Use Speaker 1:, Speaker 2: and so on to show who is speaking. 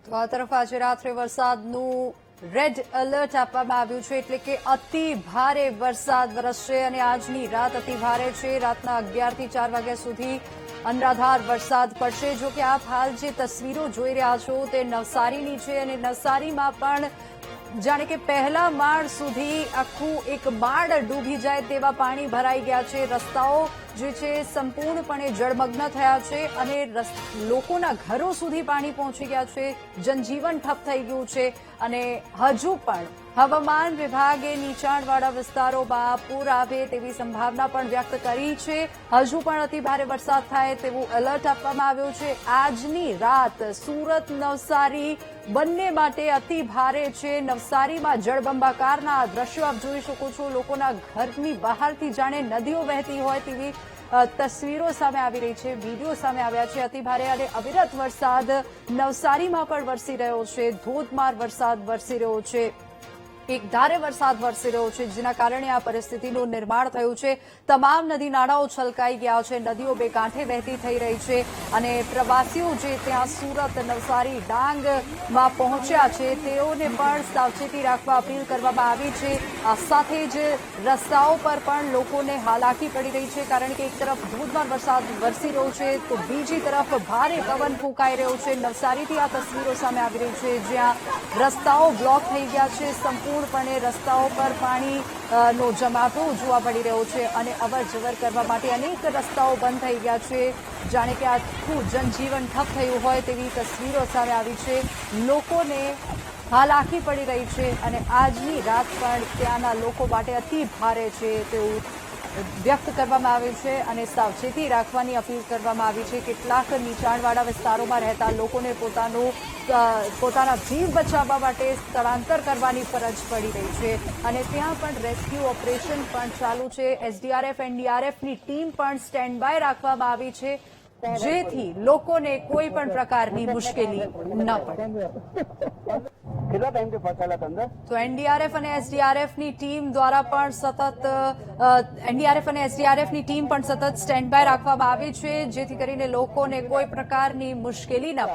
Speaker 1: તો આ તરફ આજે રાત્રે વરસાદનું રેડ એલર્ટ આપવામાં આવ્યું છે, એટલે કે અતિ ભારે વરસાદ વરસશે અને આજની રાત અતિ ભારે છે. રાતના 11 થી 4 વાગ્યા સુધી અનરાધાર વરસાદ પડશે. જો કે આપ હાલ જે તસવીરો જોઈ રહ્યા છો તે નવસારીની છે અને નવસારીમાં પણ જાણે કે પહેલા માળ સુધી આખું એક માળ ડૂબી જાય તેવા પાણી ભરાઈ ગયા છે. રસ્તાઓ જે છે સંપૂર્ણપણે જળમગ્ન થયા છે અને લોકોના ઘરો સુધી પાણી પહોંચી ગયા છે. જનજીવન ઠપ થઈ ગયું છે અને હજુ પણ હવામાન વિભાગે નીચાણવાળા વિસ્તારોમાં પૂર આવે તેવી સંભાવના પણ વ્યક્ત કરી છે. હજુ પણ અતિ ભારે વરસાદ થાય તેવું એલર્ટ આપવામાં આવ્યું છે. આજની રાત સુરત નવસારી બંને માટે અતિ ભારે છે. નવસારીમાં જળબંબાકારના દ્રશ્યો આપ જોઈ શકો છો. લોકોના ઘરની બહારથી જાણે નદીઓ વહેતી હોય તેવી તસવીરો સામે આવી રહી છે, વિડીયો સામે આવ્યા છે. અતિ ભારે અને અવિરત વરસાદ નવસારીમાં પણ વરસી રહ્યો છે. ધોધમાર વરસાદ વરસી રહ્યો છે. એક ધારે વરસાદ વરસી રહ્યો છે, જેના કારણે આ પરિસ્થિતિનું નિર્માણ થયું છે. તમામ નદી નાળાઓ છલકાઈ ગયા છે. નદીઓ બે કાંઠે વહેતી થઈ રહી છે અને પ્રવાસીઓ જે ત્યાં સુરત નવસારી ડાંગમાં પહોંચ્યા છે તેઓને પણ સાવચેતી રાખવા અપીલ કરવામાં આવી છે. આ સાથે જ રસ્તાઓ પર પણ લોકોને હાલાકી પડી રહી છે, કારણ કે એક તરફ ધોધમાર વરસાદ વરસી રહ્યો છે તો બીજી તરફ ભારે પવન ફૂંકાઈ રહ્યો છે. નવસારીથી આ તસવીરો સામે આવી રહી છે, જ્યાં રસ્તાઓ બ્લોક થઈ ગયા છે. સંપૂર્ણપણે રસ્તાઓ પર પાણીનો જમાવડો જોવા મળી રહ્યો છે અને અવર જવર કરવા માટે અનેક રસ્તાઓ બંધ થઈ ગયા છે. જાણે કે આખું જનજીવન ઠપ થયું હોય તેવી તસવીરો સામે આવી છે. લોકોને હાલાકી પડી રહી છે અને આજની રાત પણ ત્યાંના લોકો માટે અતિ ભારે છે તેવું વ્યક્ત કરવામાં આવ્યું છે અને સાવચેતી રાખવાની અપીલ કરવામાં આવી છે. કેટલાક નીચાણવાળા વિસ્તારોમાં રહેતા લોકોને પોતાના જીવ બચાવવા માટે સ્થળાંતર કરવાની ફરજ પડી રહી છે અને ત્યાં પણ રેસ્ક્યુ ઓપરેશન પણ ચાલુ છે. એસડીઆરએફ એનડીઆરએફની ટીમ પણ સ્ટેન્ડ બાય રાખવામાં આવી છે, જેથી લોકોને કોઈ પણ પ્રકારની મુશ્કેલી ન પડે. તો એનડીઆરએફ અને એસડીઆરએફની ટીમ દ્વારા પણ સતત સ્ટેન્ડ બાય રાખવામાં આવી છે, જેથી કરીને લોકોને કોઈ પ્રકારની મુશ્કેલી ન પડે.